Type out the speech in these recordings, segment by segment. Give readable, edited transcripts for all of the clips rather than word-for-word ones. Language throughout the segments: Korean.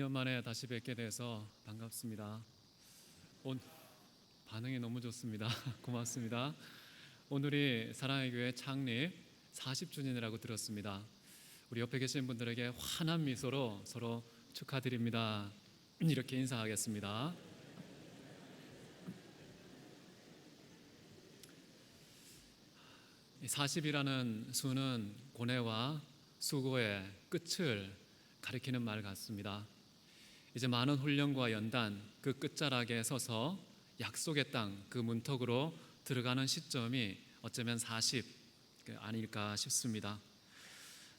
2년 만에 다시 뵙게 돼서 반갑습니다. 반응이 너무 좋습니다. 고맙습니다. 오늘이 사랑의 교회 창립 40주년이라고 들었습니다. 우리 옆에 계신 분들에게 환한 미소로 서로 축하드립니다. 이렇게 인사하겠습니다. 이 40이라는 수는 고뇌와 수고의 끝을 가리키는 말 같습니다. 이제 많은 훈련과 연단 그 끝자락에 서서 약속의 땅 그 문턱으로 들어가는 시점이 어쩌면 40 아닐까 싶습니다.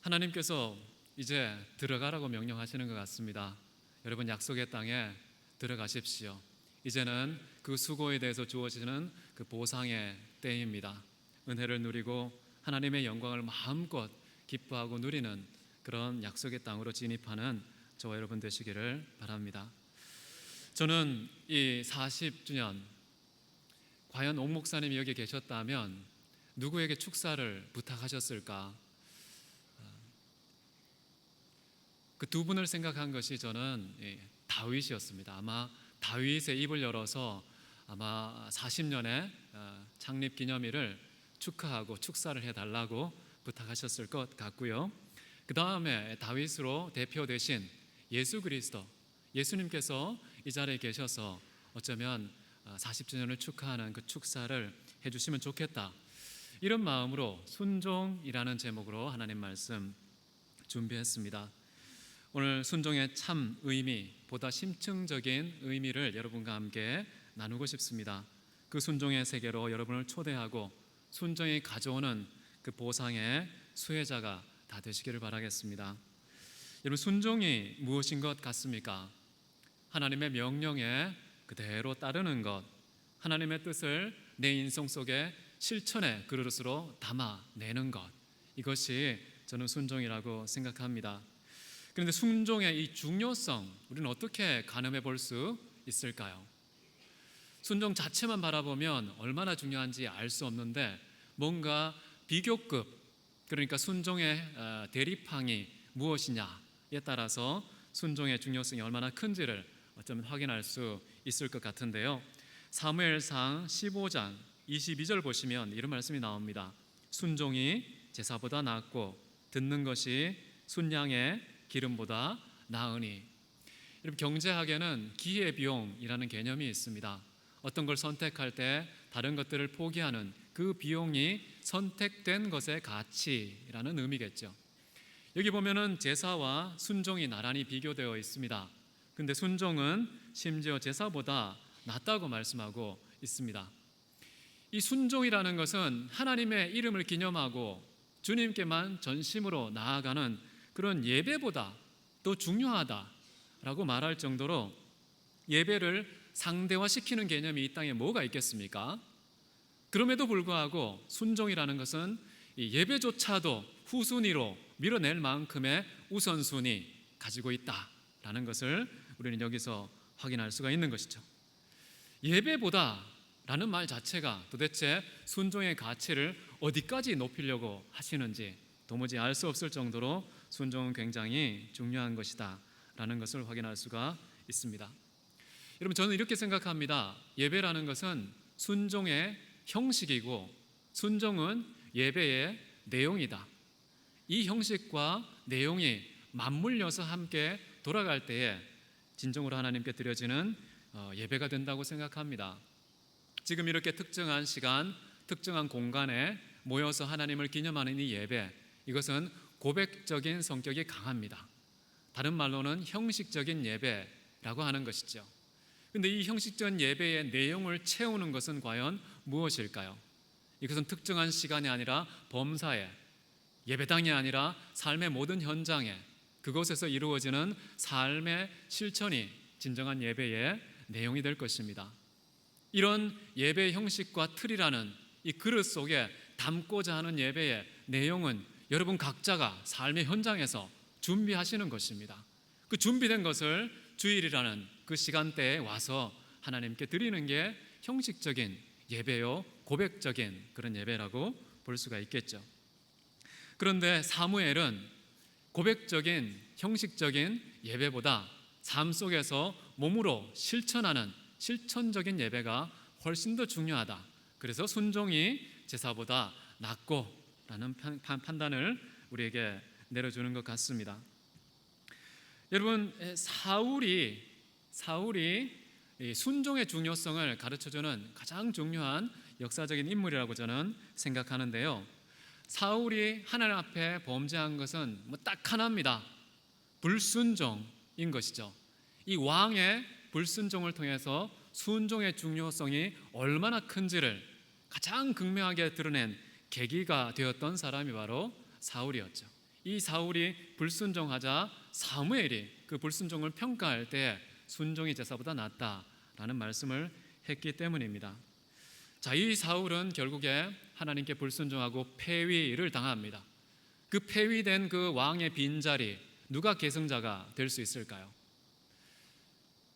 하나님께서 이제 들어가라고 명령하시는 것 같습니다. 여러분, 약속의 땅에 들어가십시오. 이제는 그 수고에 대해서 주어지는 그 보상의 때입니다. 은혜를 누리고 하나님의 영광을 마음껏 기뻐하고 누리는 그런 약속의 땅으로 진입하는 저와 여러분 되시기를 바랍니다. 저는 이 40주년 과연 옥 목사님이 여기 계셨다면 누구에게 축사를 부탁하셨을까? 그 두 분을 생각한 것이 저는 다윗이었습니다. 아마 다윗의 입을 열어서 아마 40년의 창립 기념일을 축하하고 축사를 해달라고 부탁하셨을 것 같고요. 그 다음에 다윗으로 대표되신 예수 그리스도, 예수님께서 이 자리에 계셔서 어쩌면 40주년을 축하하는 그 축사를 해주시면 좋겠다, 이런 마음으로 순종이라는 제목으로 하나님 말씀 준비했습니다. 오늘 순종의 참 의미, 보다 심층적인 의미를 여러분과 함께 나누고 싶습니다. 그 순종의 세계로 여러분을 초대하고 순종이 가져오는 그 보상의 수혜자가 다 되시기를 바라겠습니다. 여러분, 순종이 무엇인 것 같습니까? 하나님의 명령에 그대로 따르는 것, 하나님의 뜻을 내 인생 속에 실천의 그릇으로 담아내는 것, 이것이 저는 순종이라고 생각합니다. 그런데 순종의 이 중요성, 우리는 어떻게 가늠해 볼 수 있을까요? 순종 자체만 바라보면 얼마나 중요한지 알 수 없는데, 뭔가 비교급, 그러니까 순종의 대립항이 무엇이냐에 따라서 순종의 중요성이 얼마나 큰지를 어쩌면 확인할 수 있을 것 같은데요. 사무엘상 15장 22절 보시면 이런 말씀이 나옵니다. 순종이 제사보다 낫고 듣는 것이 순양의 기름보다 나으니. 여러분, 경제학에는 기회비용이라는 개념이 있습니다. 어떤 걸 선택할 때 다른 것들을 포기하는 그 비용이 선택된 것의 가치라는 의미겠죠. 여기 보면은 제사와 순종이 나란히 비교되어 있습니다. 근데 순종은 심지어 제사보다 낫다고 말씀하고 있습니다. 이 순종이라는 것은 하나님의 이름을 기념하고 주님께만 전심으로 나아가는 그런 예배보다 더 중요하다라고 말할 정도로 예배를 상대화시키는 개념이 이 땅에 뭐가 있겠습니까? 그럼에도 불구하고 순종이라는 것은 이 예배조차도 후순위로 밀어낼 만큼의 우선순위 가지고 있다라는 것을 우리는 여기서 확인할 수가 있는 것이죠. 예배보다라는 말 자체가 도대체 순종의 가치를 어디까지 높이려고 하시는지 도무지 알 수 없을 정도로 순종은 굉장히 중요한 것이다 라는 것을 확인할 수가 있습니다. 여러분, 저는 이렇게 생각합니다. 예배라는 것은 순종의 형식이고 순종은 예배의 내용이다. 이 형식과 내용이 맞물려서 함께 돌아갈 때에 진정으로 하나님께 드려지는 예배가 된다고 생각합니다. 지금 이렇게 특정한 시간, 특정한 공간에 모여서 하나님을 기념하는 이 예배, 이것은 고백적인 성격이 강합니다. 다른 말로는 형식적인 예배라고 하는 것이죠. 그런데 이 형식적인 예배의 내용을 채우는 것은 과연 무엇일까요? 이것은 특정한 시간이 아니라 범사에, 예배당이 아니라 삶의 모든 현장에, 그곳에서 이루어지는 삶의 실천이 진정한 예배의 내용이 될 것입니다. 이런 예배의 형식과 틀이라는 이 그릇 속에 담고자 하는 예배의 내용은 여러분 각자가 삶의 현장에서 준비하시는 것입니다. 그 준비된 것을 주일이라는 그 시간대에 와서 하나님께 드리는 게 형식적인 예배요, 고백적인 그런 예배라고 볼 수가 있겠죠. 그런데 사무엘은 고백적인 형식적인 예배보다 삶 속에서 몸으로 실천하는 실천적인 예배가 훨씬 더 중요하다. 그래서 순종이 제사보다 낫고라는 판단을 우리에게 내려주는 것 같습니다. 여러분, 사울이 순종의 중요성을 가르쳐주는 가장 중요한 역사적인 인물이라고 저는 생각하는데요. 사울이 하나님 앞에 범죄한 것은 딱 하나입니다. 불순종인 것이죠. 이 왕의 불순종을 통해서 순종의 중요성이 얼마나 큰지를 가장 극명하게 드러낸 계기가 되었던 사람이 바로 사울이었죠. 이 사울이 불순종하자 사무엘이 그 불순종을 평가할 때 순종이 제사보다 낫다라는 말씀을 했기 때문입니다. 자, 이 사울은 결국에 하나님께 불순종하고 폐위를 당합니다. 그 폐위된 그 왕의 빈자리, 누가 계승자가 될 수 있을까요?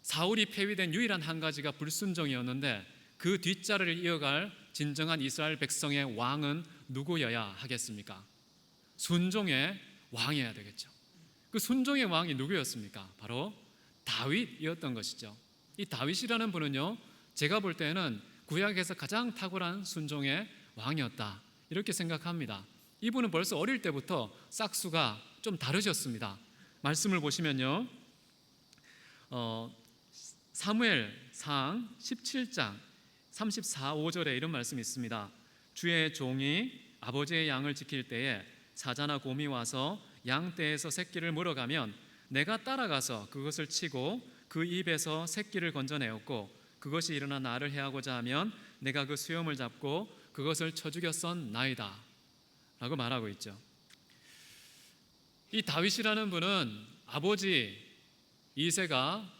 사울이 폐위된 유일한 한 가지가 불순종이었는데 그 뒷자리를 이어갈 진정한 이스라엘 백성의 왕은 누구여야 하겠습니까? 순종의 왕이어야 되겠죠. 그 순종의 왕이 누구였습니까? 바로 다윗이었던 것이죠. 이 다윗이라는 분은요, 제가 볼 때는 구약에서 가장 탁월한 순종의 왕이었다, 이렇게 생각합니다. 이분은 벌써 어릴 때부터 싹수가 좀 다르셨습니다. 말씀을 보시면요, 사무엘상 17장 34, 5절에 이런 말씀이 있습니다. 주의 종이 아버지의 양을 지킬 때에 사자나 곰이 와서 양떼에서 새끼를 물어가면 내가 따라가서 그것을 치고 그 입에서 새끼를 건져내었고 그것이 일어나 나를 해하고자 하면 내가 그 수염을 잡고 그것을 쳐 죽였었나이다 라고 말하고 있죠. 이 다윗이라는 분은 아버지 이새가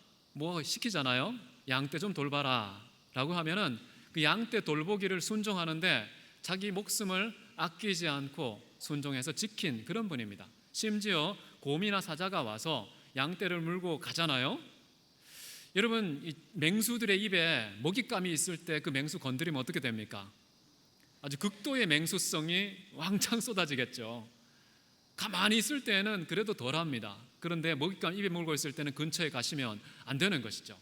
시키잖아요. 양떼 좀 돌봐라 라고 하면은 그 양떼 돌보기를 순종하는데 자기 목숨을 아끼지 않고 순종해서 지킨 그런 분입니다. 심지어 곰이나 사자가 와서 양떼를 물고 가잖아요. 여러분, 이 맹수들의 입에 먹잇감이 있을 때 그 맹수 건드리면 어떻게 됩니까? 아주 극도의 맹수성이 왕창 쏟아지겠죠. 가만히 있을 때는 그래도 덜합니다. 그런데 먹잇감 입에 물고 있을 때는 근처에 가시면 안 되는 것이죠.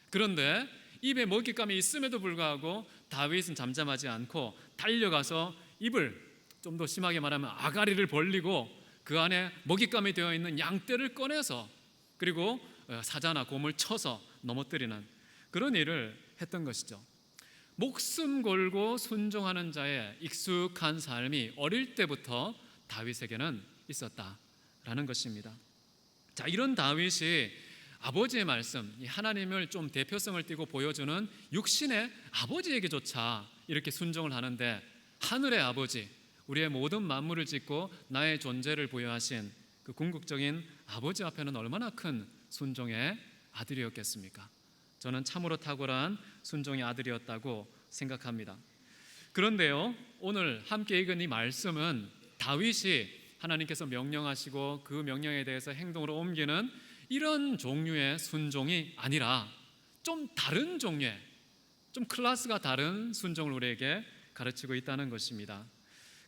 그런데 입에 먹잇감이 있음에도 불구하고 다윗은 잠잠하지 않고 달려가서 입을, 좀 더 심하게 말하면 아가리를 벌리고 그 안에 먹잇감이 되어 있는 양떼를 꺼내서 그리고 사자나 곰을 쳐서 넘어뜨리는 그런 일을 했던 것이죠. 목숨 걸고 순종하는 자의 익숙한 삶이 어릴 때부터 다윗에게는 있었다라는 것입니다. 자, 이런 다윗이 아버지의 말씀, 하나님을 좀 대표성을 띠고 보여주는 육신의 아버지에게조차 이렇게 순종을 하는데, 하늘의 아버지, 우리의 모든 만물을 짓고 나의 존재를 부여하신 그 궁극적인 아버지 앞에는 얼마나 큰 순종의 아들이었겠습니까? 저는 참으로 탁월한 순종의 아들이었다고 생각합니다. 그런데요, 오늘 함께 읽은 이 말씀은 다윗이 하나님께서 명령하시고 그 명령에 대해서 행동으로 옮기는 이런 종류의 순종이 아니라 좀 다른 종류의, 좀 클래스가 다른 순종을 우리에게 가르치고 있다는 것입니다.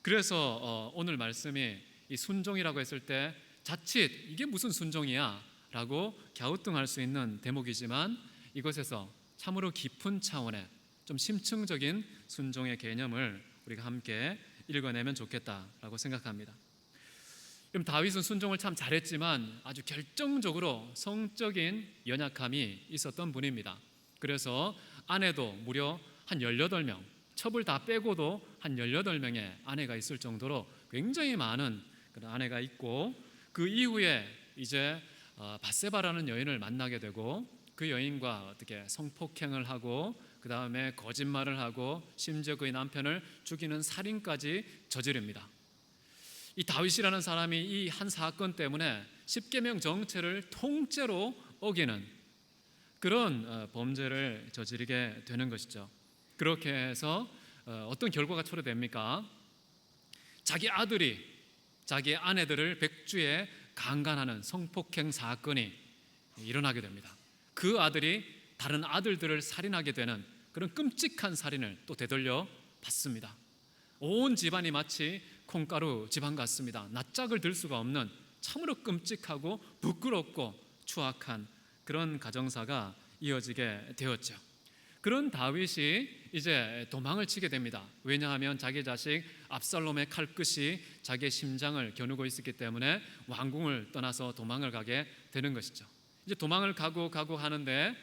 그래서 오늘 말씀이 이 순종이라고 했을 때 자칫 이게 무슨 순종이야 라고 갸우뚱할 수 있는 대목이지만, 이것에서 참으로 깊은 차원의 좀 심층적인 순종의 개념을 우리가 함께 읽어내면 좋겠다라고 생각합니다. 그럼 다윗은 순종을 참 잘했지만 아주 결정적으로 성적인 연약함이 있었던 분입니다. 그래서 아내도 무려 한 18명, 첩을 다 빼고도 한 18명의 아내가 있을 정도로 굉장히 많은 그런 아내가 있고, 그 이후에 이제 밧세바라는 여인을 만나게 되고 그 여인과 어떻게 성폭행을 하고 그 다음에 거짓말을 하고 심지어 그의 남편을 죽이는 살인까지 저지릅니다. 이 다윗이라는 사람이 이 한 사건 때문에 십계명 정체를 통째로 어기는 그런 범죄를 저지르게 되는 것이죠. 그렇게 해서 어떤 결과가 초래됩니까? 자기 아들이 자기의 아내들을 백주에 강간하는 성폭행 사건이 일어나게 됩니다. 그 아들이 다른 아들들을 살인하게 되는 그런 끔찍한 살인을 또 되돌려 받습니다. 온 집안이 마치 콩가루 집안 같습니다. 낯짝을 들 수가 없는 참으로 끔찍하고 부끄럽고 추악한 그런 가정사가 이어지게 되었죠. 그런 다윗이 이제 도망을 치게 됩니다. 왜냐하면 자기 자식 압살롬의 칼끝이 자기의 심장을 겨누고 있었기 때문에 왕궁을 떠나서 도망을 가게 되는 것이죠. 이제 도망을 가고 하는데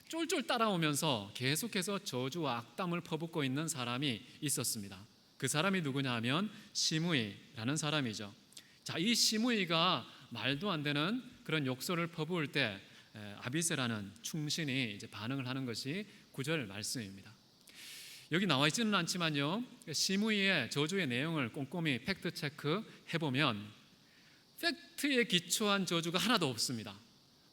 쫄쫄 따라오면서 계속해서 저주와 악담을 퍼붓고 있는 사람이 있었습니다. 그 사람이 누구냐 하면 시므이라는 사람이죠. 자, 이 시므이가 말도 안 되는 그런 욕설을 퍼부을 때 아비새라는 충신이 이제 반응을 하는 것이 9절 말씀입니다. 여기 나와 있지는 않지만요, 시므이의 저주의 내용을 꼼꼼히 팩트 체크 해보면 팩트에 기초한 저주가 하나도 없습니다.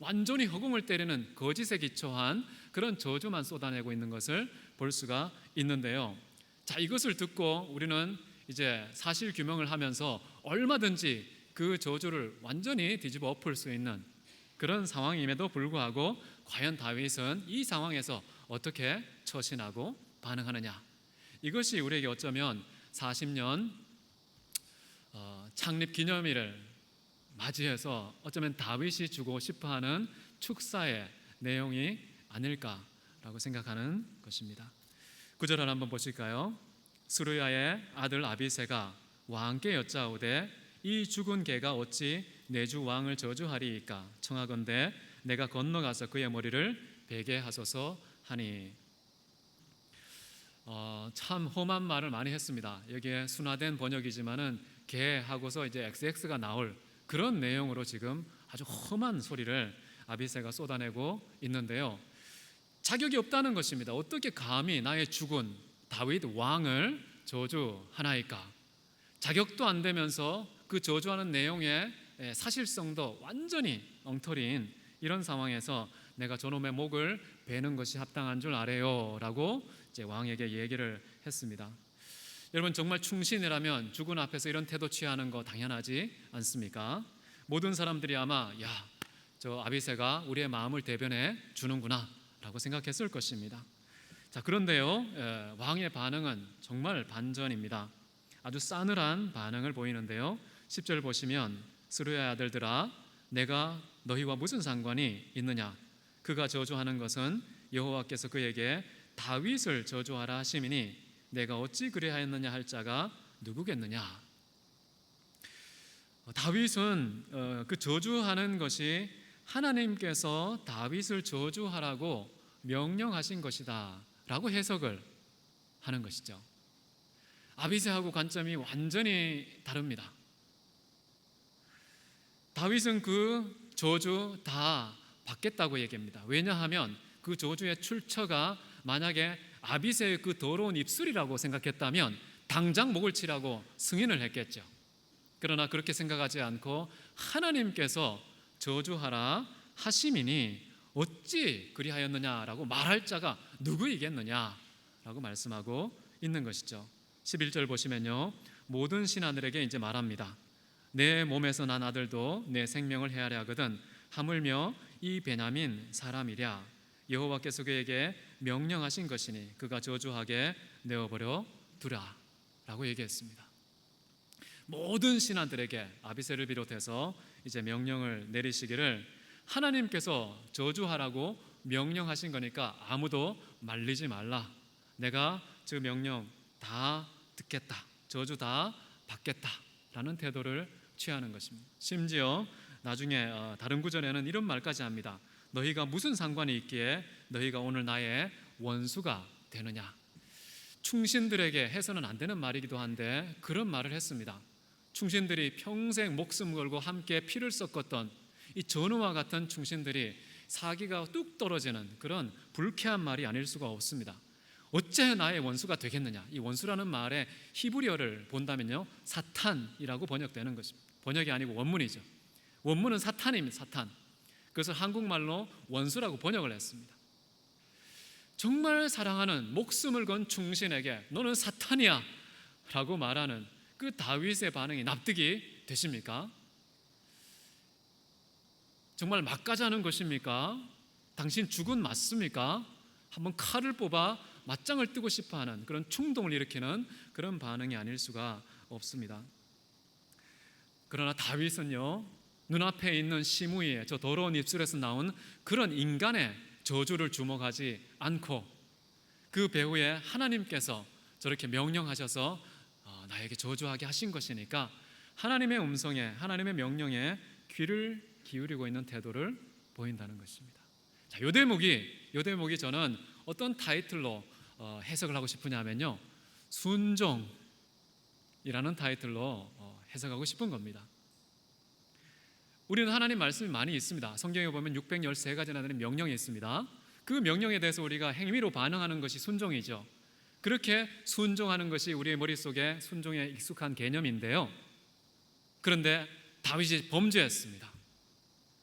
완전히 허공을 때리는 거짓에 기초한 그런 저주만 쏟아내고 있는 것을 볼 수가 있는데요. 자, 이것을 듣고 우리는 이제 사실 규명을 하면서 얼마든지 그 저주를 완전히 뒤집어 엎을 수 있는 그런 상황임에도 불구하고 과연 다윗은 이 상황에서 어떻게 처신하고 반응하느냐, 이것이 우리에게 어쩌면 40년 창립 기념일을 맞이해서 어쩌면 다윗이 주고 싶어하는 축사의 내용이 아닐까라고 생각하는 것입니다. 9절을 한번 보실까요? 스루야의 아들 아비새가 왕께 여짜오되 이 죽은 개가 어찌 내 주 왕을 저주하리이까? 청하건대 내가 건너가서 그의 머리를 베게 하소서 하니. 참 험한 말을 많이 했습니다. 여기에 순화된 번역이지만은 개 하고서 이제 XX가 나올 그런 내용으로 지금 아주 험한 소리를 아비새가 쏟아내고 있는데요. 자격이 없다는 것입니다. 어떻게 감히 나의 죽은 다윗 왕을 저주하나이까? 자격도 안 되면서 그 저주하는 내용의 사실성도 완전히 엉터리인 이런 상황에서 내가 저놈의 목을 베는 것이 합당한 줄 아래요 라고 이제 왕에게 얘기를 했습니다. 여러분, 정말 충신이라면 죽은 앞에서 이런 태도 취하는 거 당연하지 않습니까? 모든 사람들이 아마 저 아비새가 우리의 마음을 대변해 주는구나 라고 생각했을 것입니다. 자, 그런데요, 왕의 반응은 정말 반전입니다. 아주 싸늘한 반응을 보이는데요, 10절 보시면 스루야의 아들들아 내가 너희와 무슨 상관이 있느냐? 그가 저주하는 것은 여호와께서 그에게 다윗을 저주하라 하심이니 내가 어찌 그리하였느냐 할 자가 누구겠느냐? 다윗은 그 저주하는 것이 하나님께서 다윗을 저주하라고 명령하신 것이다 라고 해석을 하는 것이죠. 아비새하고 관점이 완전히 다릅니다. 다윗은 그 저주 다 받겠다고 얘기합니다. 왜냐하면 그 저주의 출처가 만약에 아비새의 그 더러운 입술이라고 생각했다면 당장 목을 치라고 승인을 했겠죠. 그러나 그렇게 생각하지 않고 하나님께서 저주하라 하심이니 어찌 그리하였느냐라고 말할 자가 누구이겠느냐라고 말씀하고 있는 것이죠. 11절 보시면요, 모든 신하들에게 이제 말합니다. 내 몸에서 난 아들도 내 생명을 해하려 하거든 하물며 이 베냐민 사람이랴. 여호와께서 그에게 명령하신 것이니 그가 저주하게 내어버려 두라 라고 얘기했습니다. 모든 신하들에게 아비새를 비롯해서 이제 명령을 내리시기를 하나님께서 저주하라고 명령하신 거니까 아무도 말리지 말라. 내가 그 명령 다 듣겠다. 저주 다 받겠다라는 태도를 취하는 것입니다. 심지어 나중에 다른 구절에는 이런 말까지 합니다. 너희가 무슨 상관이 있기에 너희가 오늘 나의 원수가 되느냐. 충신들에게 해서는 안 되는 말이기도 한데 그런 말을 했습니다. 충신들이 평생 목숨 걸고 함께 피를 섞었던 이 전우와 같은 충신들이 사기가 뚝 떨어지는 그런 불쾌한 말이 아닐 수가 없습니다. 어째 나의 원수가 되겠느냐. 이 원수라는 말의 히브리어를 본다면요, 사탄이라고 번역되는 것입니다. 번역이 아니고 원문이죠. 원문은 사탄입니다. 사탄. 그래서 한국말로 원수라고 번역을 했습니다. 정말 사랑하는 목숨을 건 충신에게 너는 사탄이야 라고 말하는 그 다윗의 반응이 납득이 되십니까? 정말 막가자는 것입니까? 당신 죽은 맞습니까? 한번 칼을 뽑아 맞짱을 뜨고 싶어하는 그런 충동을 일으키는 그런 반응이 아닐 수가 없습니다. 그러나 다윗은요, 눈앞에 있는 시므이의 저 더러운 입술에서 나온 그런 인간의 저주를 주목하지 않고 그 배후에 하나님께서 저렇게 명령하셔서 나에게 저주하게 하신 것이니까 하나님의 음성에, 하나님의 명령에 귀를 기울이고 있는 태도를 보인다는 것입니다. 자, 요 대목이 저는 어떤 타이틀로 해석을 하고 싶으냐면요, 순종이라는 타이틀로 해석하고 싶은 겁니다. 우리는 하나님 말씀이 많이 있습니다. 성경에 보면 613가지나 되는 명령이 있습니다. 그 명령에 대해서 우리가 행위로 반응하는 것이 순종이죠. 그렇게 순종하는 것이 우리의 머릿속에 순종에 익숙한 개념인데요. 그런데 다윗이 범죄했습니다.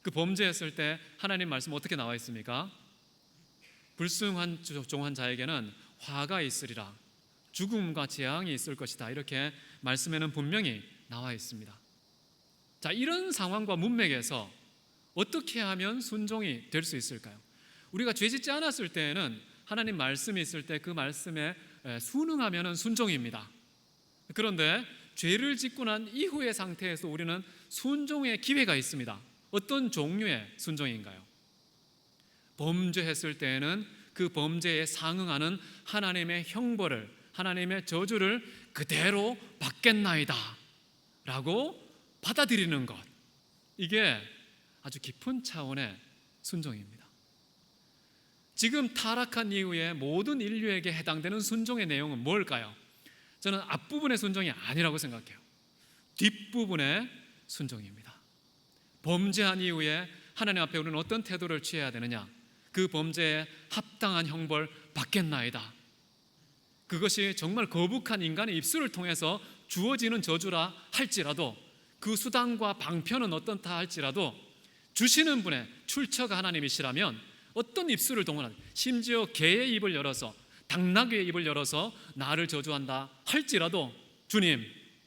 그 범죄했을 때 하나님 말씀 어떻게 나와 있습니까? 불순한 종한 자에게는 화가 있으리라, 죽음과 재앙이 있을 것이다, 이렇게 말씀에는 분명히 나와 있습니다. 자, 이런 상황과 문맥에서 어떻게 하면 순종이 될 수 있을까요? 우리가 죄짓지 않았을 때에는 하나님 말씀이 있을 때 그 말씀에 순응하면 순종입니다. 그런데 죄를 짓고 난 이후의 상태에서 우리는 순종의 기회가 있습니다. 어떤 종류의 순종인가요? 범죄했을 때에는 그 범죄에 상응하는 하나님의 형벌을, 하나님의 저주를 그대로 받겠나이다 라고 받아들이는 것, 이게 아주 깊은 차원의 순종입니다. 지금 타락한 이후에 모든 인류에게 해당되는 순종의 내용은 뭘까요? 저는 앞부분의 순종이 아니라고 생각해요. 뒷부분의 순종입니다. 범죄한 이후에 하나님 앞에 우리는 어떤 태도를 취해야 되느냐? 그 범죄에 합당한 형벌 받겠나이다. 그것이 정말 거북한 인간의 입술을 통해서 주어지는 저주라 할지라도, 그 수단과 방편은 어떻다 할지라도 주시는 분의 출처가 하나님이시라면 어떤 입술을 동원하든, 심지어 개의 입을 열어서, 당나귀의 입을 열어서 나를 저주한다 할지라도 주님,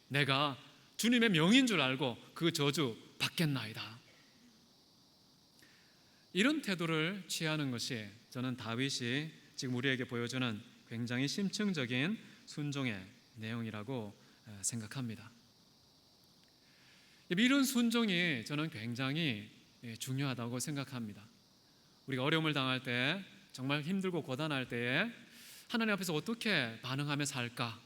내가 주님의 명인 줄 알고 그 저주 받겠나이다. 이런 태도를 취하는 것이 저는 다윗이 지금 우리에게 보여주는 굉장히 심층적인 순종의 내용이라고 생각합니다. 이런 순종이 저는 굉장히 중요하다고 생각합니다. 우리가 어려움을 당할 때, 정말 힘들고 고단할 때에 하나님 앞에서 어떻게 반응하며 살까?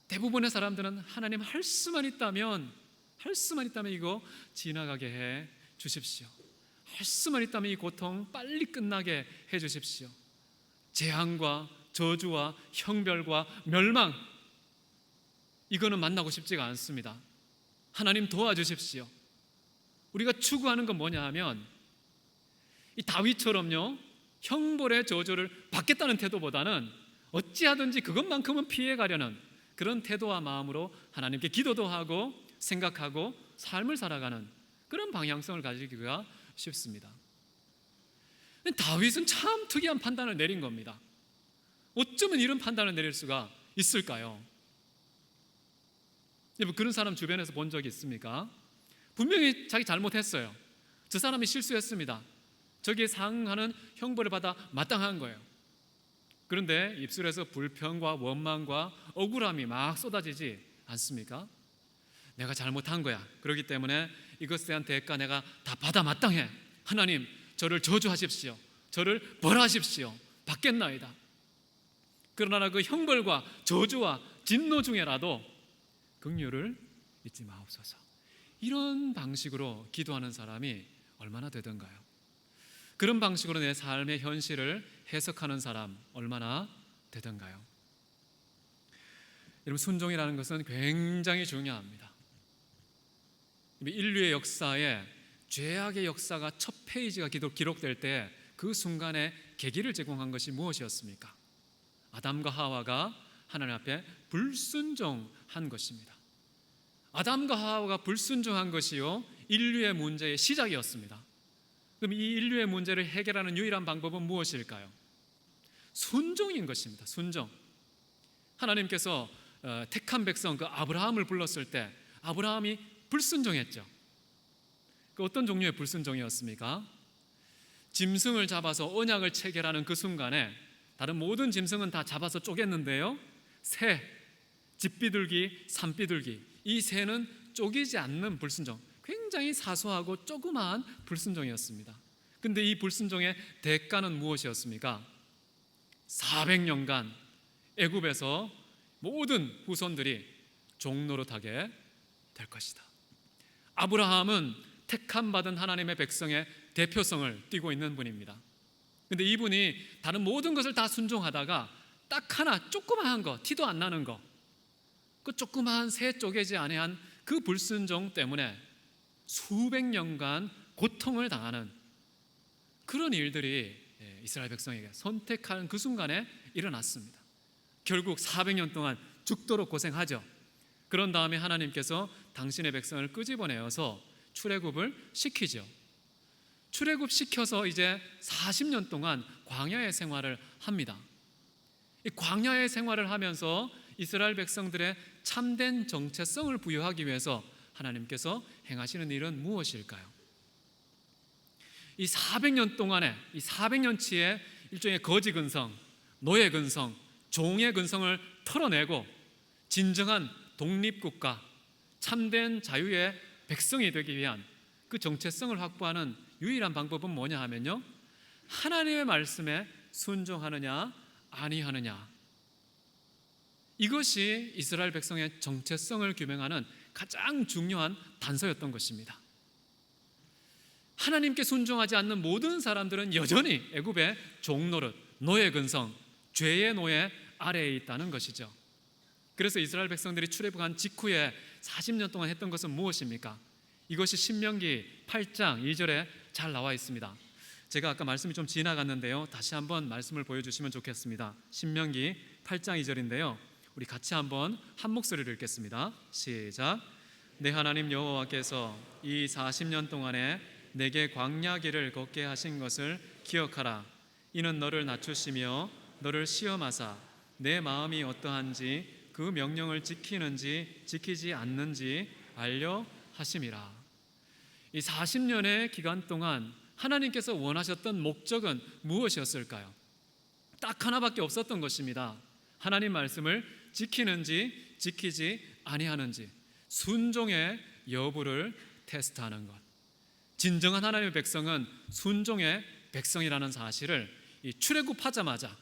대부분의 사람들은 하나님 할 수만 있다면 이거 지나가게 해 주십시오. 할 수만 있다면 이 고통 빨리 끝나게 해 주십시오. 재앙과 저주와 형벌과 멸망, 이거는 만나고 싶지가 않습니다. 하나님 도와주십시오. 우리가 추구하는 건 뭐냐 하면, 이 다윗처럼요, 형벌의 저주를 받겠다는 태도보다는 어찌하든지 그것만큼은 피해가려는 그런 태도와 마음으로 하나님께 기도도 하고 생각하고 삶을 살아가는 그런 방향성을 가지기가 쉽습니다. 다윗은 참 특이한 판단을 내린 겁니다. 어쩌면 이런 판단을 내릴 수가 있을까요? 그런 사람 주변에서 본 적이 있습니까? 분명히 자기 잘못했어요. 저 사람이 실수했습니다. 저기에 상응하는 형벌을 받아 마땅한 거예요. 그런데 입술에서 불평과 원망과 억울함이 막 쏟아지지 않습니까? 내가 잘못한 거야. 그렇기 때문에 이것에 대한 대가 내가 다 받아 마땅해. 하나님, 저를 저주하십시오. 저를 벌하십시오. 받겠나이다. 그러나 그 형벌과 저주와 진노 중에라도 긍휼을 잊지 마옵소서. 이런 방식으로 기도하는 사람이 얼마나 되던가요? 그런 방식으로 내 삶의 현실을 해석하는 사람 얼마나 되던가요? 여러분, 순종이라는 것은 굉장히 중요합니다. 인류의 역사에 죄악의 역사가 첫 페이지가 기록될 때 그 순간에 계기를 제공한 것이 무엇이었습니까? 아담과 하와가 하나님 앞에 불순종한 것입니다. 아담과 하와가 불순종한 것이요, 인류의 문제의 시작이었습니다. 그럼 이 인류의 문제를 해결하는 유일한 방법은 무엇일까요? 순종인 것입니다. 순종. 하나님께서 택한 백성 그 아브라함을 불렀을 때 아브라함이 불순종했죠. 그 어떤 종류의 불순종이었습니까? 짐승을 잡아서 언약을 체결하는 그 순간에 다른 모든 짐승은 다 잡아서 쪼갰는데요, 새, 집비둘기, 산비둘기, 이 새는 쪼개지 않는 불순종, 굉장히 사소하고 조그마한 불순종이었습니다. 근데 이 불순종의 대가는 무엇이었습니까? 400년간 애굽에서 모든 후손들이 종노릇하게 될 것이다. 아브라함은 택함받은 하나님의 백성의 대표성을 띠고 있는 분입니다. 근데 이분이 다른 모든 것을 다 순종하다가 딱 하나 조그마한 거, 티도 안 나는 거, 그 조그마한 새 쪼개지 아니한 그 불순종 때문에 수백 년간 고통을 당하는 그런 일들이 이스라엘 백성에게 선택하는 그 순간에 일어났습니다. 결국 400년 동안 죽도록 고생하죠. 그런 다음에 하나님께서 당신의 백성을 끄집어내어서 출애굽을 시키죠. 출애굽 시켜서 이제 40년 동안 광야의 생활을 합니다. 이 광야의 생활을 하면서 이스라엘 백성들의 참된 정체성을 부여하기 위해서 하나님께서 행하시는 일은 무엇일까요? 이 400년 동안에 이 400년치의 일종의 거지 근성, 노예 근성, 종의 근성을 털어내고 진정한 독립국가, 참된 자유의 백성이 되기 위한 그 정체성을 확보하는 유일한 방법은 뭐냐 하면요, 하나님의 말씀에 순종하느냐 아니하느냐, 이것이 이스라엘 백성의 정체성을 규명하는 가장 중요한 단서였던 것입니다. 하나님께 순종하지 않는 모든 사람들은 여전히 애굽의 종노릇, 노예 근성, 죄의 노예 아래에 있다는 것이죠. 그래서 이스라엘 백성들이 출애굽한 직후에 40년 동안 했던 것은 무엇입니까? 이것이 신명기 8장 2절에 잘 나와 있습니다. 제가 아까 말씀이 좀 지나갔는데요, 다시 한번 말씀을 보여주시면 좋겠습니다. 신명기 8장 2절인데요, 우리 같이 한번 한 목소리를 읽겠습니다. 시작. 내 하나님 여호와께서 이 40년 동안에 내게 광야 길을 걷게 하신 것을 기억하라. 이는 너를 낮추시며 너를 시험하사 내 마음이 어떠한지 그 명령을 지키는지 지키지 않는지 알려 하심이라. 이 40년의 기간 동안 하나님께서 원하셨던 목적은 무엇이었을까요? 딱 하나밖에 없었던 것입니다. 하나님 말씀을 지키는지 지키지 아니하는지 순종의 여부를 테스트하는 것. 진정한 하나님의 백성은 순종의 백성이라는 사실을 이 출애굽하자마자,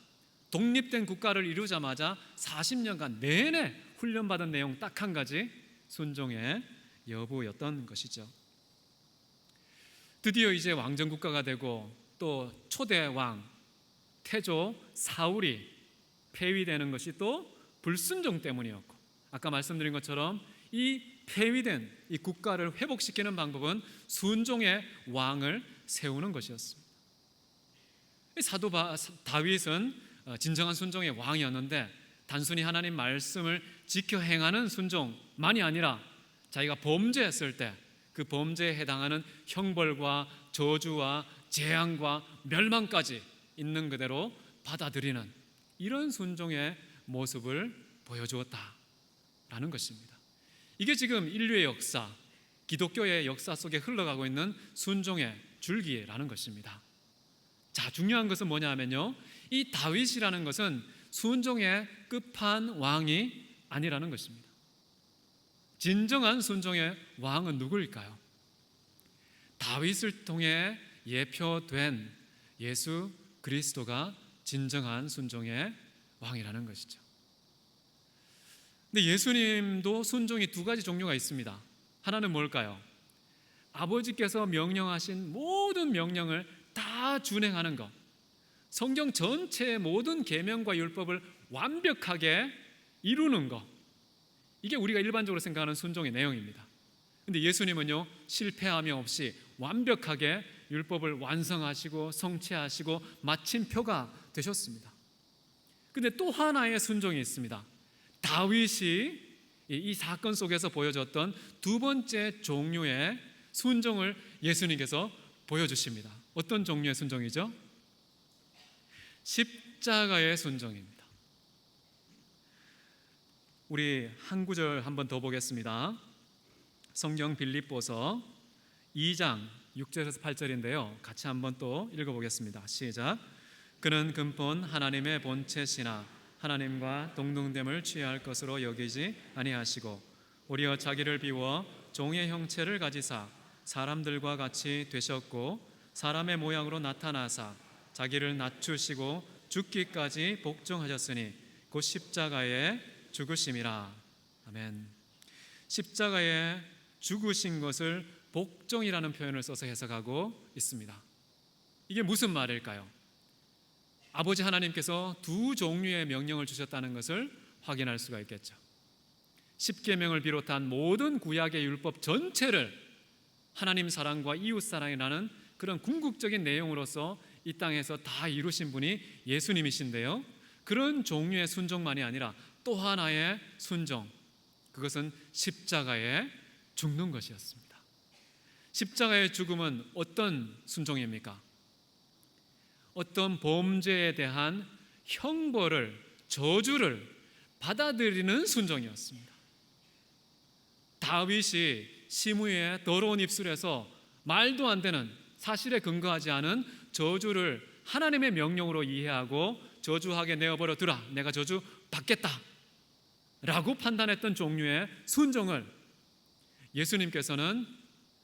독립된 국가를 이루자마자 40년간 내내 훈련받은 내용 딱 한 가지, 순종의 여부였던 것이죠. 드디어 이제 왕정국가가 되고 또 초대 왕 태조 사울이 폐위되는 것이 또 불순종 때문이었고, 아까 말씀드린 것처럼 이 폐위된 이 국가를 회복시키는 방법은 순종의 왕을 세우는 것이었습니다. 사도 다윗은 진정한 순종의 왕이었는데 단순히 하나님 말씀을 지켜 행하는 순종만이 아니라 자기가 범죄했을 때 그 범죄에 해당하는 형벌과 저주와 재앙과 멸망까지 있는 그대로 받아들이는 이런 순종의 모습을 보여주었다라는 것입니다. 이게 지금 인류의 역사, 기독교의 역사 속에 흘러가고 있는 순종의 줄기라는 것입니다. 자, 중요한 것은 뭐냐 하면요, 이 다윗이라는 것은 순종의 끝판왕이 아니라는 것입니다. 진정한 순종의 왕은 누구일까요? 다윗을 통해 예표된 예수 그리스도가 진정한 순종의 왕이라는 것이죠. 근데 예수님도 순종이 두 가지 종류가 있습니다. 하나는 뭘까요? 아버지께서 명령하신 모든 명령을 다 준행하는 것, 성경 전체의 모든 계명과 율법을 완벽하게 이루는 것, 이게 우리가 일반적으로 생각하는 순종의 내용입니다. 근데 예수님은요, 실패함이 없이 완벽하게 율법을 완성하시고 성취하시고 마침표가 되셨습니다. 근데 또 하나의 순종이 있습니다. 다윗이 이 사건 속에서 보여줬던 두 번째 종류의 순종을 예수님께서 보여주십니다. 어떤 종류의 순종이죠? 십자가의 순종입니다. 우리 한 구절 한번 더 보겠습니다. 성경 빌립보서 2장 6절에서 8절인데요, 같이 한번 또 읽어보겠습니다. 시작. 그는 근본 하나님의 본체시나 하나님과 동등됨을 취할 것으로 여기지 아니하시고 오히려 자기를 비워 종의 형체를 가지사 사람들과 같이 되셨고 사람의 모양으로 나타나사 자기를 낮추시고 죽기까지 복종하셨으니 곧 십자가에 죽으심이라. 아멘. 십자가에 죽으신 것을 복종이라는 표현을 써서 해석하고 있습니다. 이게 무슨 말일까요? 아버지 하나님께서 두 종류의 명령을 주셨다는 것을 확인할 수가 있겠죠. 십계명을 비롯한 모든 구약의 율법 전체를 하나님 사랑과 이웃 사랑이라는 그런 궁극적인 내용으로서 이 땅에서 다 이루신 분이 예수님이신데요, 그런 종류의 순종만이 아니라 또 하나의 순종, 그것은 십자가에 죽는 것이었습니다. 십자가의 죽음은 어떤 순종입니까? 어떤 범죄에 대한 형벌을, 저주를 받아들이는 순종이었습니다. 다윗이 시므이의 더러운 입술에서 말도 안 되는, 사실에 근거하지 않은 저주를 하나님의 명령으로 이해하고 저주하게 내어버려 두라, 내가 저주 받겠다 라고 판단했던 종류의 순종을 예수님께서는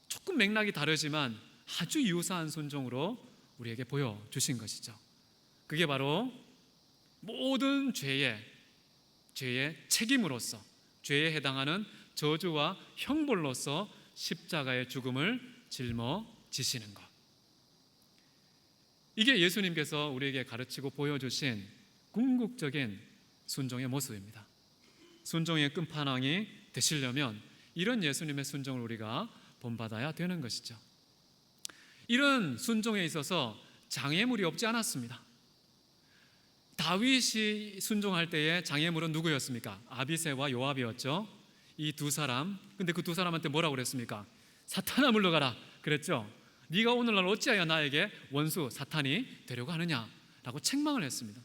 조금 맥락이 다르지만 아주 유사한 순종으로 우리에게 보여주신 것이죠. 그게 바로 모든 죄의 책임으로서, 죄에 해당하는 저주와 형벌로서 십자가의 죽음을 짊어지시는 것. 이게 예수님께서 우리에게 가르치고 보여주신 궁극적인 순종의 모습입니다. 순종의 끝판왕이 되시려면 이런 예수님의 순종을 우리가 본받아야 되는 것이죠. 이런 순종에 있어서 장애물이 없지 않았습니다. 다윗이 순종할 때의 장애물은 누구였습니까? 아비새와 요압이었죠. 이 두 사람, 근데 그 두 사람한테 뭐라고 그랬습니까? 사탄아 물러가라 그랬죠. 네가 오늘날 어찌하여 나에게 원수 사탄이 되려고 하느냐라고 책망을 했습니다.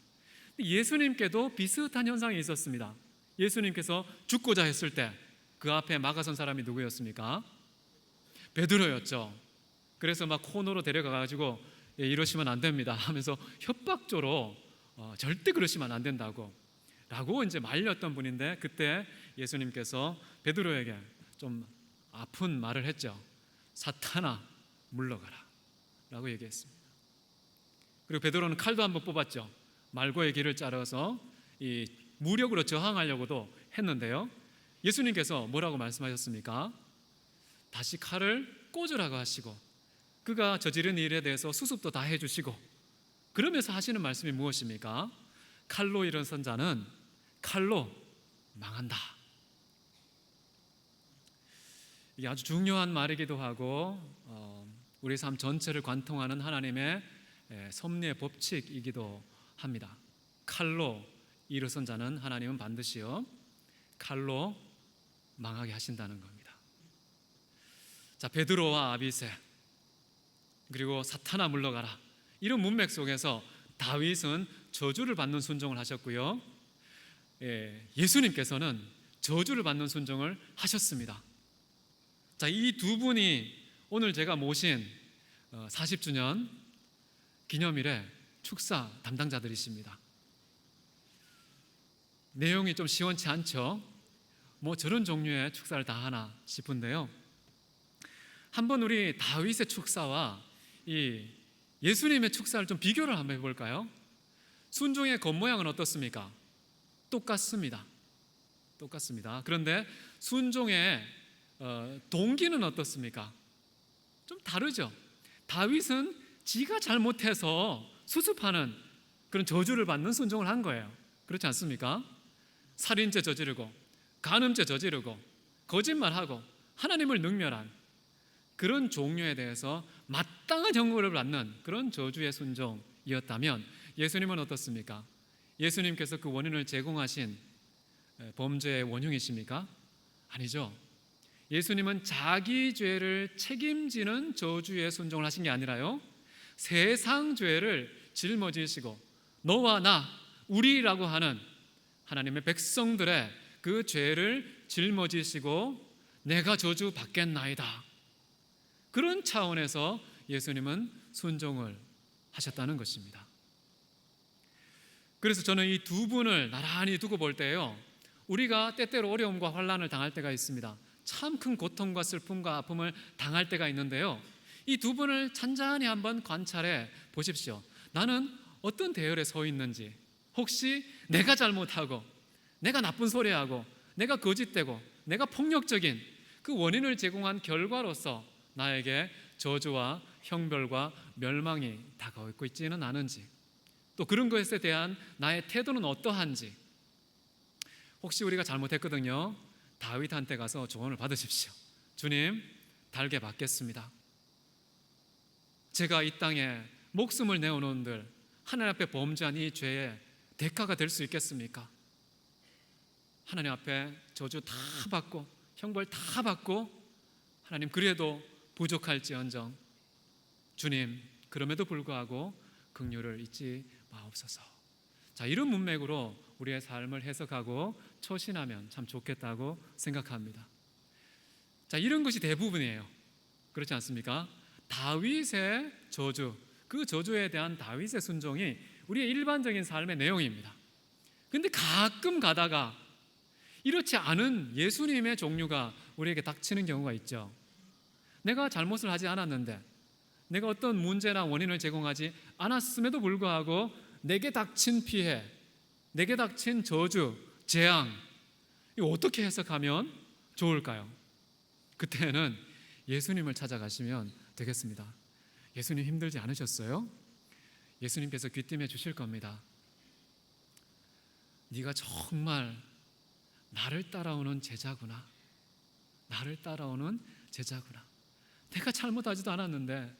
예수님께도 비슷한 현상이 있었습니다. 예수님께서 죽고자 했을 때 그 앞에 막아선 사람이 누구였습니까? 베드로였죠. 그래서 막 코너로 데려가가지고 이러시면 안 됩니다 하면서 협박조로 절대 그러시면 안 된다고 라고 이제 말렸던 분인데, 그때 예수님께서 베드로에게 좀 아픈 말을 했죠. 사탄아 물러가라 라고 얘기했습니다. 그리고 베드로는 칼도 한번 뽑았죠. 말고의 길을 자르서 이 무력으로 저항하려고도 했는데요, 예수님께서 뭐라고 말씀하셨습니까? 다시 칼을 꽂으라고 하시고 그가 저지른 일에 대해서 수습도 다 해주시고 그러면서 하시는 말씀이 무엇입니까? 칼로 일어선 자는 칼로 망한다. 이게 아주 중요한 말이기도 하고 우리 삶 전체를 관통하는 하나님의 섭리의 법칙이기도 합니다. 칼로 일어선 자는 하나님은 반드시요 칼로 망하게 하신다는 겁니다. 자, 베드로와 아비새 그리고 사탄아 물러가라, 이런 문맥 속에서 다윗은 저주를 받는 순종을 하셨고요, 예수님께서는 저주를 받는 순종을 하셨습니다. 자, 이 두 분이 오늘 제가 모신 40주년 기념일의 축사 담당자들이십니다. 내용이 좀 시원치 않죠? 뭐 저런 종류의 축사를 다 하나 싶은데요, 한번 우리 다윗의 축사와 이 예수님의 축사를 좀 비교를 한번 해볼까요? 순종의 겉모양은 어떻습니까? 똑같습니다. 그런데 순종의 동기는 어떻습니까? 좀 다르죠. 다윗은 지가 잘못해서 수습하는 그런 저주를 받는 순종을 한 거예요. 그렇지 않습니까? 살인죄 저지르고 간음죄 저지르고 거짓말하고 하나님을 능멸한 그런 종류에 대해서 마땅한 형벌을 받는 그런 저주의 순종이었다면, 예수님은 어떻습니까? 예수님께서 그 원인을 제공하신 범죄의 원흉이십니까? 아니죠. 예수님은 자기 죄를 책임지는 저주의 순종을 하신 게 아니라요, 세상 죄를 짊어지시고 너와 나, 우리라고 하는 하나님의 백성들의 그 죄를 짊어지시고 내가 저주 받겠나이다, 그런 차원에서 예수님은 순종을 하셨다는 것입니다. 그래서 저는 이 두 분을 나란히 두고 볼 때요, 우리가 때때로 어려움과 환난을 당할 때가 있습니다. 참 큰 고통과 슬픔과 아픔을 당할 때가 있는데요. 이 두 분을 찬찬히 한번 관찰해 보십시오. 나는 어떤 대열에 서 있는지, 혹시 내가 잘못하고 내가 나쁜 소리하고 내가 거짓되고 내가 폭력적인 그 원인을 제공한 결과로서 나에게 저주와 형벌과 멸망이 다가오고 있지는 않은지, 또 그런 것에 대한 나의 태도는 어떠한지. 혹시 우리가 잘못했거든요, 다윗한테 가서 조언을 받으십시오. 주님, 달게 받겠습니다. 제가 이 땅에 목숨을 내어놓은들 하나님 앞에 범죄한 이 죄의 대가가 될 수 있겠습니까? 하나님 앞에 저주 다 받고 형벌 다 받고 하나님 그래도 부족할지언정 주님 그럼에도 불구하고 긍휼을 잊지 마옵소서. 자, 이런 문맥으로 우리의 삶을 해석하고 초신하면 참 좋겠다고 생각합니다. 자, 이런 것이 대부분이에요. 그렇지 않습니까? 다윗의 저주, 그 저주에 대한 다윗의 순종이 우리의 일반적인 삶의 내용입니다. 근데 가끔 가다가 이렇지 않은 예수님의 종류가 우리에게 닥치는 경우가 있죠. 내가 잘못을 하지 않았는데, 내가 어떤 문제나 원인을 제공하지 않았음에도 불구하고 내게 닥친 피해, 내게 닥친 저주, 재앙, 이거 어떻게 해석하면 좋을까요? 그때는 예수님을 찾아가시면 되겠습니다. 예수님 힘들지 않으셨어요? 예수님께서 귀띔해 주실 겁니다. 네가 정말 나를 따라오는 제자구나. 나를 따라오는 제자구나. 내가 잘못하지도 않았는데,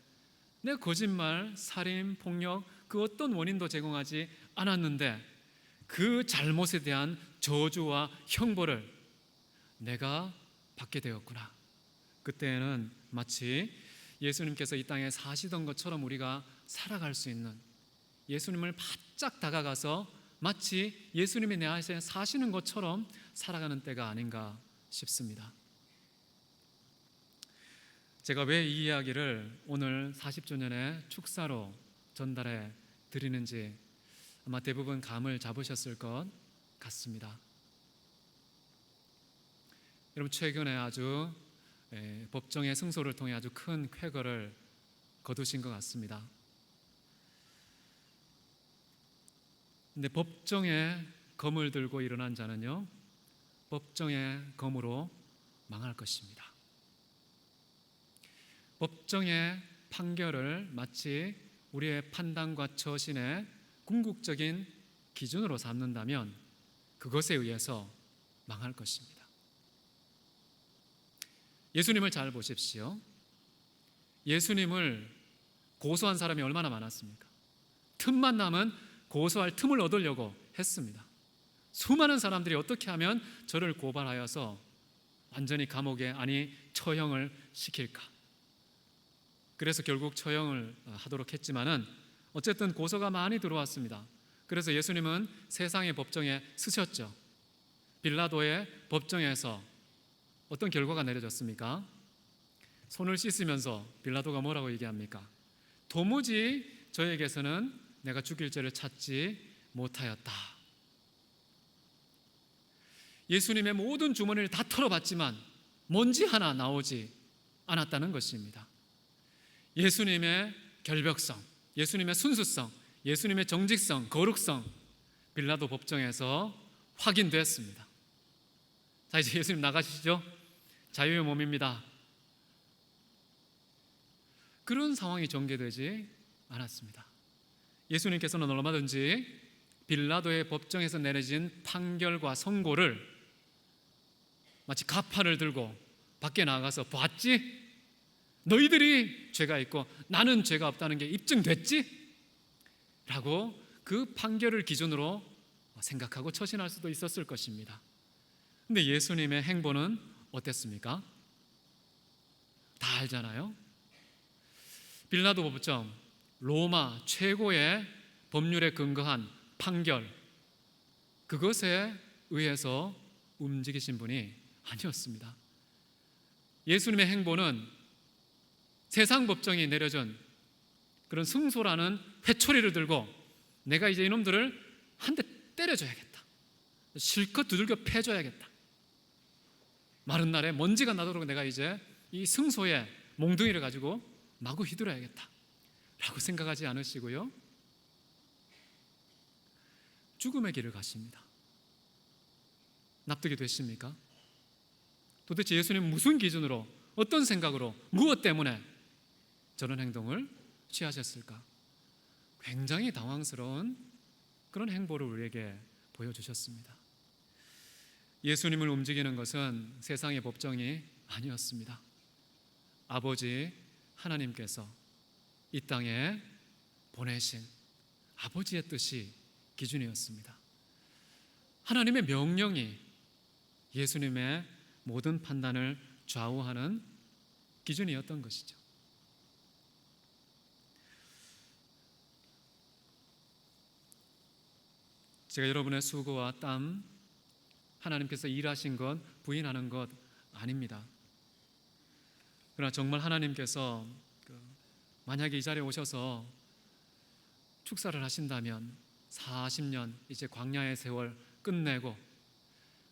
내가 거짓말, 살인, 폭력 그 어떤 원인도 제공하지 않았는데 그 잘못에 대한 저주와 형벌을 내가 받게 되었구나. 그때는 마치 예수님께서 이 땅에 사시던 것처럼 우리가 살아갈 수 있는, 예수님을 바짝 다가가서 마치 예수님이 내 안에 사시는 것처럼 살아가는 때가 아닌가 싶습니다. 제가 왜 이 이야기를 오늘 40주년의 축사로 전달해 드리는지 아마 대부분 감을 잡으셨을 것 같습니다. 여러분, 최근에 아주 법정의 승소를 통해 아주 큰 쾌거를 거두신 것 같습니다. 근데 법정의 검을 들고 일어난 자는요, 법정의 검으로 망할 것입니다. 법정의 판결을 마치 우리의 판단과 처신의 궁극적인 기준으로 삼는다면 그것에 의해서 망할 것입니다. 예수님을 잘 보십시오. 예수님을 고소한 사람이 얼마나 많았습니까? 틈만 나면 고소할 틈을 얻으려고 했습니다. 수많은 사람들이 어떻게 하면 저를 고발하여서 완전히 감옥에, 아니 처형을 시킬까? 그래서 결국 처형을 하도록 했지만은 어쨌든 고소가 많이 들어왔습니다. 그래서 예수님은 세상의 법정에 서셨죠. 빌라도의 법정에서 어떤 결과가 내려졌습니까? 손을 씻으면서 빌라도가 뭐라고 얘기합니까? 도무지 저에게서는 내가 죽일 죄를 찾지 못하였다. 예수님의 모든 주머니를 다 털어봤지만 먼지 하나 나오지 않았다는 것입니다. 예수님의 결벽성, 예수님의 순수성, 예수님의 정직성, 거룩성, 빌라도 법정에서 확인됐습니다. 자, 이제 예수님 나가시죠. 자유의 몸입니다. 그런 상황이 전개되지 않았습니다. 예수님께서는 얼마든지 빌라도의 법정에서 내려진 판결과 선고를 마치 가판을 들고 밖에 나가서 봤지? 너희들이 죄가 있고 나는 죄가 없다는 게 입증됐지? 라고 그 판결을 기준으로 생각하고 처신할 수도 있었을 것입니다. 근데 예수님의 행보는 어땠습니까? 다 알잖아요. 빌라도 법정, 로마 최고의 법률에 근거한 판결, 그것에 의해서 움직이신 분이 아니었습니다. 예수님의 행보는 세상 법정이 내려준 그런 승소라는 회초리를 들고 내가 이제 이놈들을 한 대 때려줘야겠다, 실컷 두들겨 패줘야겠다, 마른 날에 먼지가 나도록 내가 이제 이 승소의 몽둥이를 가지고 마구 휘둘러야겠다 라고 생각하지 않으시고요, 죽음의 길을 가십니다. 납득이 되십니까? 도대체 예수님 무슨 기준으로, 어떤 생각으로, 무엇 때문에 저런 행동을 취하셨을까? 굉장히 당황스러운 그런 행보를 우리에게 보여주셨습니다. 예수님을 움직이는 것은 세상의 법정이 아니었습니다. 아버지 하나님께서 이 땅에 보내신 아버지의 뜻이 기준이었습니다. 하나님의 명령이 예수님의 모든 판단을 좌우하는 기준이었던 것이죠. 제가 여러분의 수고와 땀, 하나님께서 일하신 것 부인하는 것 아닙니다. 그러나 정말 하나님께서 만약에 이 자리에 오셔서 축사를 하신다면 40년 이제 광야의 세월 끝내고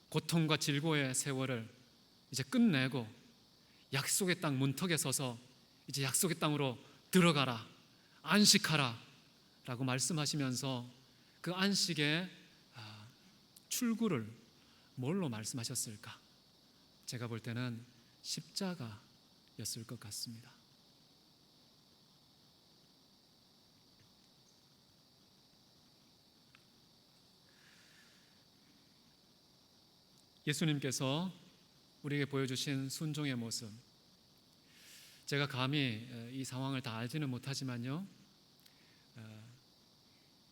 고통과 질고의 세월을 이제 끝내고 약속의 땅 문턱에 서서 이제 약속의 땅으로 들어가라, 안식하라 라고 말씀하시면서 그 안식의 출구를 뭘로 말씀하셨을까? 제가 볼 때는 십자가였을 것 같습니다. 예수님께서 우리에게 보여주신 순종의 모습, 제가 감히 이 상황을 다 알지는 못하지만요,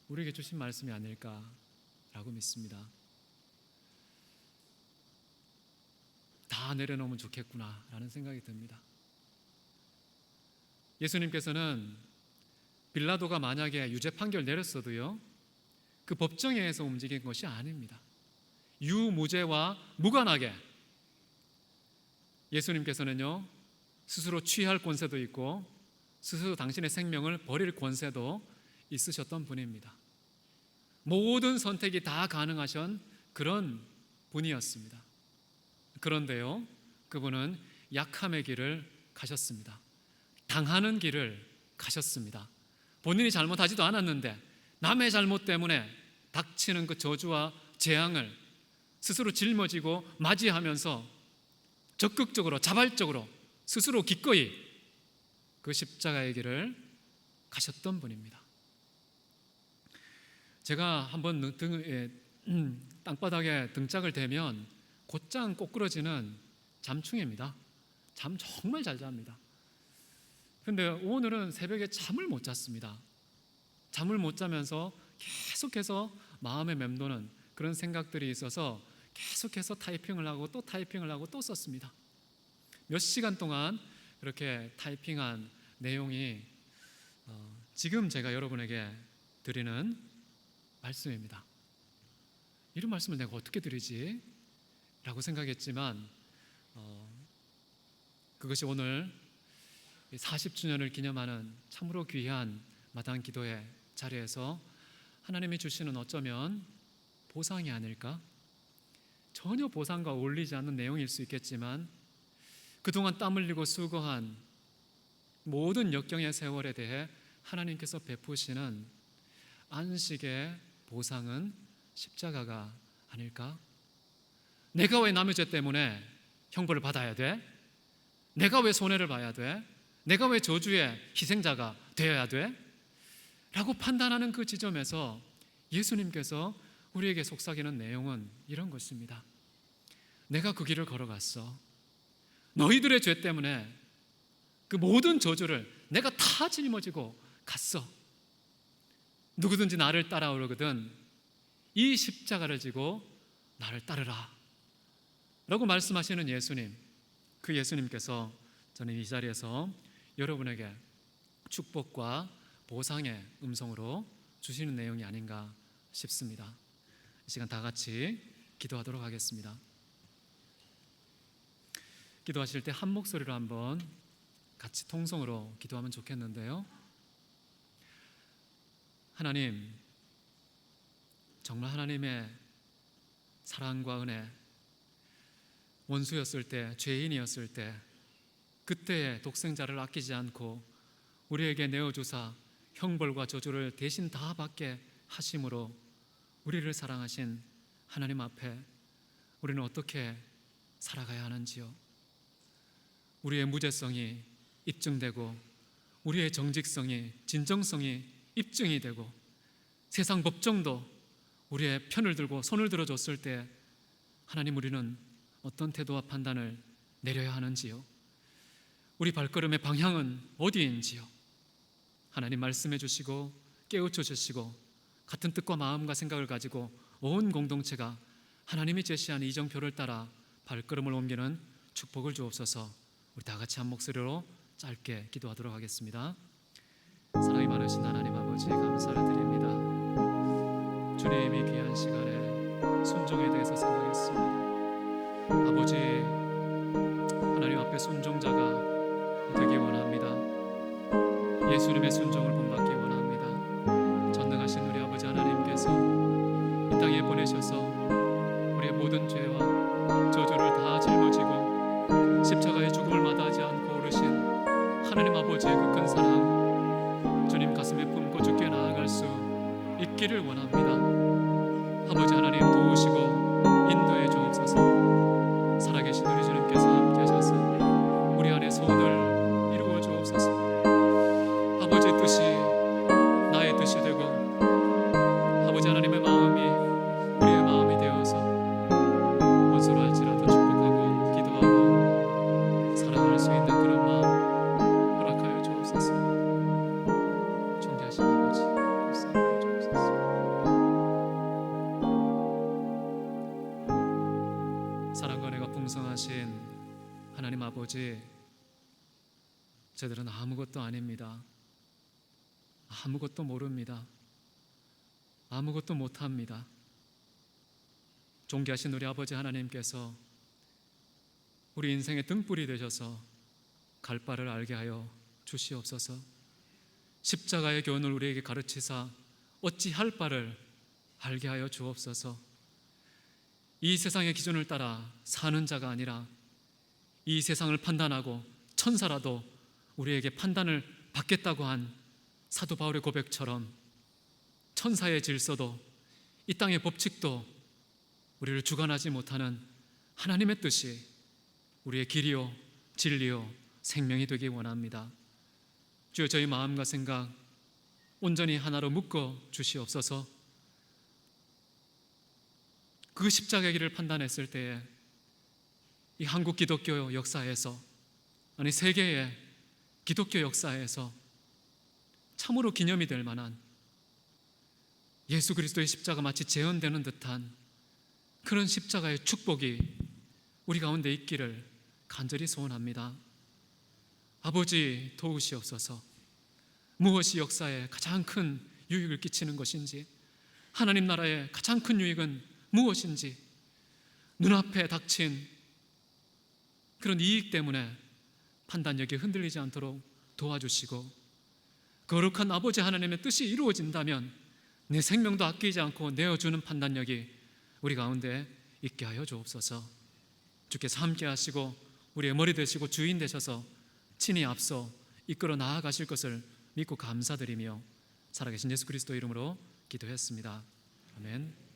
우리에게 주신 말씀이 아닐까라고 믿습니다. 다 내려놓으면 좋겠구나라는 생각이 듭니다. 예수님께서는 빌라도가 만약에 유죄 판결 내렸어도요, 그 법정에서 움직인 것이 아닙니다. 유무죄와 무관하게 예수님께서는요, 스스로 취할 권세도 있고 스스로 당신의 생명을 버릴 권세도 있으셨던 분입니다. 모든 선택이 다 가능하신 그런 분이었습니다. 그런데요, 그분은 약함의 길을 가셨습니다. 당하는 길을 가셨습니다. 본인이 잘못하지도 않았는데 남의 잘못 때문에 닥치는 그 저주와 재앙을 스스로 짊어지고 맞이하면서 적극적으로, 자발적으로 스스로 기꺼이 그 십자가의 길을 가셨던 분입니다. 제가 한번 땅바닥에 등짝을 대면 곧장 꼬꾸러지는 잠충입니다. 잠 정말 잘 잡니다. 그런데 오늘은 새벽에 잠을 못 잤습니다. 잠을 못 자면서 계속해서 마음에 맴도는 그런 생각들이 있어서 계속해서 타이핑을 하고 또 타이핑을 하고 또 썼습니다. 몇 시간 동안 그렇게 타이핑한 내용이 지금 제가 여러분에게 드리는 말씀입니다. 이런 말씀을 내가 어떻게 드리지? 라고 생각했지만 그것이 오늘 40주년을 기념하는 참으로 귀한 마당 기도의 자리에서 하나님이 주시는 어쩌면 보상이 아닐까? 전혀 보상과 어울리지 않는 내용일 수 있겠지만 그동안 땀 흘리고 수고한 모든 역경의 세월에 대해 하나님께서 베푸시는 안식의 보상은 십자가가 아닐까? 내가 왜 남의 죄 때문에 형벌을 받아야 돼? 내가 왜 손해를 봐야 돼? 내가 왜 저주의 희생자가 되어야 돼? 라고 판단하는 그 지점에서 예수님께서 우리에게 속삭이는 내용은 이런 것입니다. 내가 그 길을 걸어갔어. 너희들의 죄 때문에 그 모든 저주를 내가 다 짊어지고 갔어. 누구든지 나를 따라오거든 이 십자가를 지고 나를 따르라 라고 말씀하시는 예수님, 그 예수님께서 저는 이 자리에서 여러분에게 축복과 보상의 음성으로 주시는 내용이 아닌가 싶습니다. 이 시간 다 같이 기도하도록 하겠습니다. 기도하실 때 한 목소리로 한번 같이 통성으로 기도하면 좋겠는데요. 하나님, 정말 하나님의 사랑과 은혜, 원수였을 때, 죄인이었을 때, 그때의 독생자를 아끼지 않고 우리에게 내어주사 형벌과 저주를 대신 다 받게 하심으로 우리를 사랑하신 하나님 앞에 우리는 어떻게 살아가야 하는지요? 우리의 무죄성이 입증되고 우리의 정직성이, 진정성이 입증이 되고 세상 법정도 우리의 편을 들고 손을 들어줬을 때 하나님, 우리는 어떤 태도와 판단을 내려야 하는지요? 우리 발걸음의 방향은 어디인지요? 하나님 말씀해 주시고 깨우쳐 주시고 같은 뜻과 마음과 생각을 가지고 온 공동체가 하나님이 제시한 이정표를 따라 발걸음을 옮기는 축복을 주옵소서. 우리 다 같이 한 목소리로 짧게 기도하도록 하겠습니다. 사랑이 많으신 하나님 아버지, 감사를 드립니다. 주님이 귀한 시간에 순종에 대해서 생각했습니다. 아버지, 하나님 앞에 순종자가 되기 원합니다. 예수님의 순종을 본받기 원합니다. 전능하신 우리 아버지 하나님께서 이 땅에 보내셔서 우리의 모든 죄와 저주를 다 짊어지고 십자가의 죽음을 마다하지 않고 오르신 하나님 아버지의 그 큰 사랑, 주님 가슴에 품고 주께 나아갈 수 있기를 원합니다. 아버지 하나님, 도우시고 인도해 주옵소서. 살아계신 우리 주님께서 함께 하셔서 우리 안에 소원을 이루어 주옵소서. 아버지의 뜻이 나의 뜻이 되고 아버지 하나님의 마음이 우리의 마음이 되어서 원수로 할지라도 축복하고 기도하고 사랑할 수 있는 그런 마음 허락하여 주옵소서. 존귀하신 아버지, 불쌍하여 주옵소서. 사랑과 은혜가 풍성하신 하나님 아버지, 저들은 아무것도 아닙니다. 아무것도 모릅니다. 아무것도 못합니다. 존귀하신 우리 아버지 하나님께서 우리 인생의 등불이 되셔서 갈 바를 알게 하여 주시옵소서. 십자가의 교훈을 우리에게 가르치사 어찌 할 바를 알게 하여 주옵소서. 이 세상의 기준을 따라 사는 자가 아니라 이 세상을 판단하고 천사라도 우리에게 판단을 받겠다고 한 사도 바울의 고백처럼 천사의 질서도 이 땅의 법칙도 우리를 주관하지 못하는 하나님의 뜻이 우리의 길이요 진리요 생명이 되기 원합니다. 주여, 저희 마음과 생각 온전히 하나로 묶어 주시옵소서. 그 십자가의 길을 판단했을 때에 이 한국 기독교 역사에서, 아니 세계의 기독교 역사에서 참으로 기념이 될 만한 예수 그리스도의 십자가 마치 재현되는 듯한 그런 십자가의 축복이 우리 가운데 있기를 간절히 소원합니다. 아버지, 도우시옵소서. 무엇이 역사에 가장 큰 유익을 끼치는 것인지, 하나님 나라의 가장 큰 유익은 무엇인지, 눈앞에 닥친 그런 이익 때문에 판단력이 흔들리지 않도록 도와주시고, 거룩한 아버지 하나님의 뜻이 이루어진다면 내 생명도 아끼지 않고 내어주는 판단력이 우리 가운데 있게 하여 주옵소서. 주께서 함께 하시고 우리의 머리 되시고 주인 되셔서 친히 앞서 이끌어 나아가실 것을 믿고 감사드리며 살아계신 예수 그리스도 이름으로 기도했습니다. 아멘.